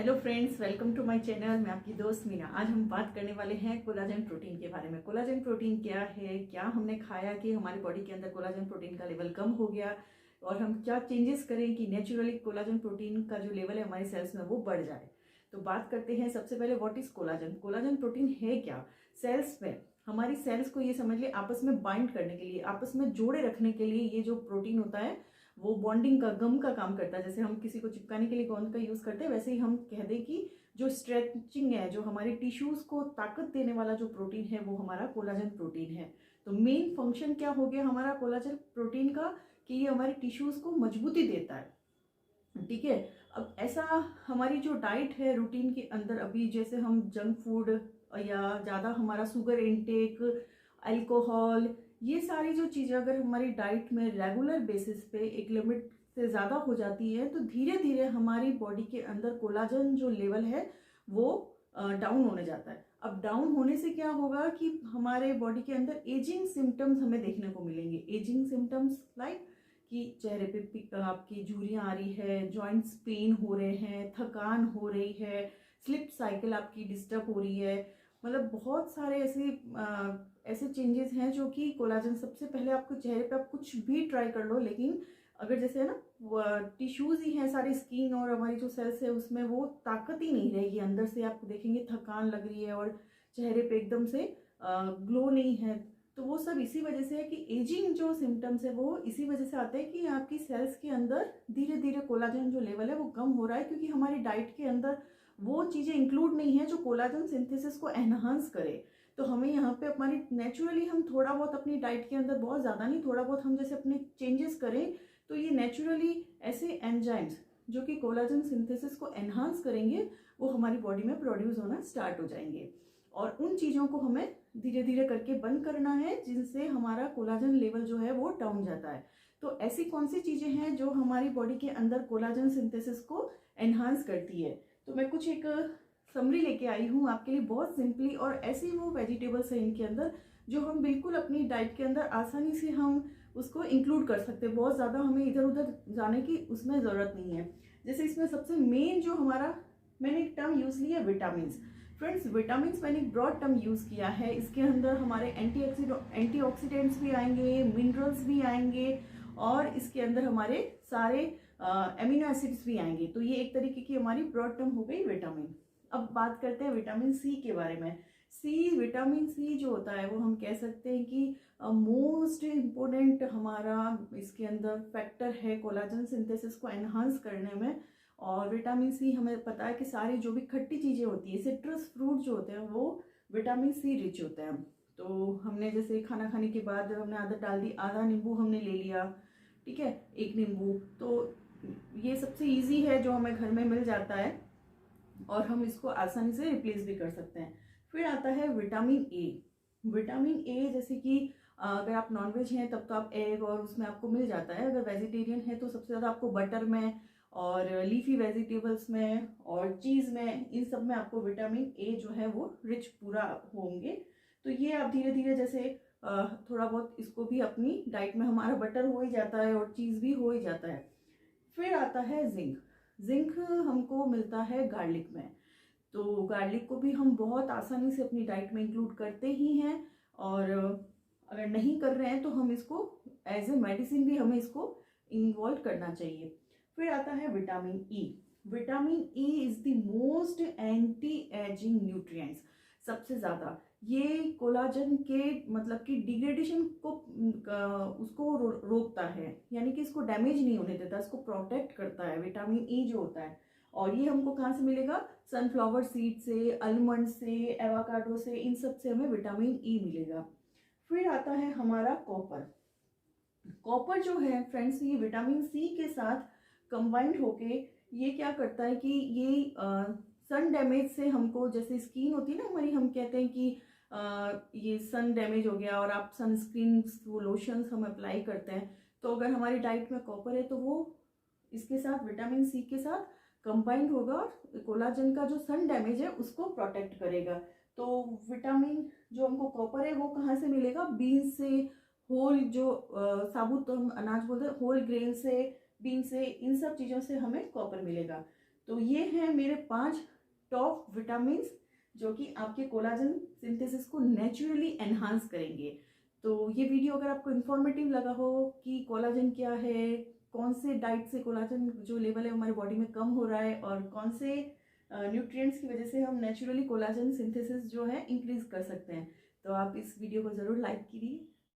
Hello friends, welcome to my channel. मैं आपकी दोस्त मीना। आज हम बात करने वाले हैं कोलाजन प्रोटीन के बारे में। कोलाजन प्रोटीन क्या है, क्या हमने खाया कि हमारी बॉडी के अंदर कोलाजन प्रोटीन का लेवल कम हो गया, और हम क्या चेंजेस करें कि नेचुरली कोलाजन प्रोटीन का जो लेवल है हमारी सेल्स में वो बढ़ जाए। तो बात करते हैं सबसे पहले what is collagen. Collagen protein है क्या? सेल्स में, हमारी सेल्स को ये समझ लिए आपस में बाइंड करने के लिए, आपस में जोड़े रखने के लिए ये जो प्रोटीन होता है वो बॉन्डिंग का, गम का काम करता है। जैसे हम किसी को चिपकाने के लिए गोंद का यूज करते हैं, वैसे ही हम कह दें कि जो स्ट्रेचिंग है, जो हमारे टिश्यूज को ताकत देने वाला जो प्रोटीन है वो हमारा कोलाजन प्रोटीन है। तो मेन फंक्शन क्या हो गया हमारा कोलाजन प्रोटीन का, कि ये हमारे टिश्यूज को मजबूती देता है। ठीक है। अब ऐसा हमारी जो डाइट है रूटीन के अंदर, अभी जैसे हम जंक फूड या ज़्यादा हमारा शुगर इनटेक, अल्कोहल, ये सारी जो चीज़ें अगर हमारी डाइट में रेगुलर बेसिस पे एक लिमिट से ज़्यादा हो जाती है, तो धीरे धीरे हमारी बॉडी के अंदर कोलाजन जो लेवल है वो डाउन होने जाता है। अब डाउन होने से क्या होगा कि हमारे बॉडी के अंदर एजिंग सिम्टम्स हमें देखने को मिलेंगे। एजिंग सिम्टम्स लाइक कि चेहरे पे आपकी झुर्रियाँ आ रही है, जॉइंट्स पेन हो रहे हैं, थकान हो रही है, स्लिप साइकिल आपकी डिस्टर्ब हो रही है। मतलब बहुत सारे ऐसे चेंजेस हैं जो कि कोलाजन, सबसे पहले आपके चेहरे पे आप कुछ भी ट्राई कर लो, लेकिन अगर जैसे है ना टिश्यूज ही हैं सारी, स्किन और हमारी जो सेल्स है उसमें वो ताकत ही नहीं रहेगी। अंदर से आप देखेंगे थकान लग रही है और चेहरे पे एकदम से ग्लो नहीं है। तो वो सब इसी वजह से है कि एजिंग जो सिम्टम्स है वो इसी वजह से आते हैं कि आपकी सेल्स के अंदर धीरे धीरे कोलाजन जो लेवल है वो कम हो रहा है, क्योंकि हमारी डाइट के अंदर वो चीज़ें इंक्लूड नहीं है जो कोलाजन सिंथेसिस को एनहांस करे। तो हमें यहाँ पे हमारी नेचुरली, हम थोड़ा बहुत अपनी डाइट के अंदर, बहुत ज़्यादा नहीं, थोड़ा बहुत हम जैसे अपने चेंजेस करें तो ये नेचुरली ऐसे एंजाइम्स जो कि कोलाजन सिंथेसिस को एनहांस करेंगे वो हमारी बॉडी में प्रोड्यूस होना स्टार्ट हो जाएंगे। और उन चीज़ों को हमें धीरे धीरे करके बंद करना है जिनसे हमारा कोलाजन लेवल जो है वो डाउन जाता है। तो ऐसी कौन सी चीज़ें हैं जो हमारी बॉडी के अंदर कोलाजन सिंथेसिस को एनहांस करती है? तो मैं कुछ एक समरी लेके आई हूँ आपके लिए, बहुत सिंपली। और ऐसी वो वेजिटेबल्स हैं इनके अंदर जो हम बिल्कुल अपनी डाइट के अंदर आसानी से हम उसको इंक्लूड कर सकते हैं। बहुत ज़्यादा हमें इधर उधर जाने की उसमें ज़रूरत नहीं है। जैसे इसमें सबसे मेन जो हमारा, मैंने एक टर्म यूज़ लिया है विटामिन। फ्रेंड्स, विटामिन मैंने एक ब्रॉड टर्म यूज़ किया है। इसके अंदर हमारे एंटीऑक्सीडेंट्स भी आएंगे, मिनरल्स भी आएंगे, और इसके अंदर हमारे सारे एमिनो एसिड्स भी आएंगे। तो ये एक तरीके की हमारी ब्रॉड टर्म हो गई विटामिन। अब बात करते हैं विटामिन सी के बारे में। विटामिन सी जो होता है वो हम कह सकते हैं कि मोस्ट इम्पोर्टेंट हमारा इसके अंदर फैक्टर है कोलाजन सिंथेसिस को एनहांस करने में। और विटामिन सी, हमें पता है कि सारी जो भी खट्टी चीज़ें होती है, सिट्रस फ्रूट जो होते हैं वो विटामिन सी रिच होते हैं। तो हमने जैसे खाना खाने के बाद हमने आदत डाल दी, आधा नींबू हमने ले लिया, ठीक है, एक नींबू, तो ये सबसे इजी है जो हमें घर में मिल जाता है और हम इसको आसानी से रिप्लेस भी कर सकते हैं। फिर आता है विटामिन ए। विटामिन ए जैसे कि अगर आप नॉनवेज हैं तब तो आप एग और उसमें आपको मिल जाता है, अगर वेजिटेरियन है तो सबसे ज़्यादा आपको बटर में और लीफी वेजिटेबल्स में और चीज़ में, इन सब में आपको विटामिन ए जो है वो रिच पूरा होंगे। तो ये आप धीरे धीरे जैसे थोड़ा बहुत इसको भी अपनी डाइट में, हमारा बटर हो ही जाता है और चीज़ भी हो ही जाता है। फिर आता है जिंक। जिंक हमको मिलता है गार्लिक में। तो गार्लिक को भी हम बहुत आसानी से अपनी डाइट में इंक्लूड करते ही हैं, और अगर नहीं कर रहे हैं तो हम इसको एज ए मेडिसिन भी हमें इसको इन्वॉल्व करना चाहिए। फिर आता है vitamin E. Vitamin E is the most anti ageing nutrients. सबसे ज़्यादा ये कोलाजन के मतलब कि डिग्रेडेशन को उसको रोकता है, यानी कि इसको डैमेज नहीं होने देता, इसको प्रोटेक्ट करता है विटामिन ई जो होता है। और ये हमको कहाँ से मिलेगा? सनफ्लावर सीड से, आलमंड से, एवोकाडो से, इन सब से हमें विटामिन ई मिलेगा। फिर आता है हमारा कॉपर। कॉपर जो है फ्रेंड्स, ये विटामिन सी के साथ कंबाइंड होके ये क्या करता है कि ये सन डैमेज से हमको, जैसे स्किन होती है ना हमारी, हम कहते हैं कि ये सन डैमेज हो गया और आप सनस्क्रीन, वो लोशंस हम अप्लाई करते हैं, तो अगर हमारी डाइट में कॉपर है तो वो इसके साथ, विटामिन सी के साथ कंबाइंड होगा और कोलाजन का जो सन डैमेज है उसको प्रोटेक्ट करेगा। तो विटामिन जो हमको कॉपर है वो कहाँ से मिलेगा? बीन्स से, होल जो साबुत तो हम अनाज बोलते हैं, होल ग्रेन से, बीन से, इन सब चीज़ों से हमें कॉपर मिलेगा। तो ये हैं मेरे 5 टॉप विटामिन जो कि आपके कोलाजन सिंथेसिस को नेचुरली एनहांस करेंगे। तो ये वीडियो अगर आपको इन्फॉर्मेटिव लगा हो कि कोलाजन क्या है, कौन से डाइट से कोलाजन जो लेवल है हमारी बॉडी में कम हो रहा है, और कौन से न्यूट्रिएंट्स की वजह से हम नेचुरली कोलाजन सिंथेसिस जो है इंक्रीज कर सकते हैं, तो आप इस वीडियो को ज़रूर लाइक कीजिए,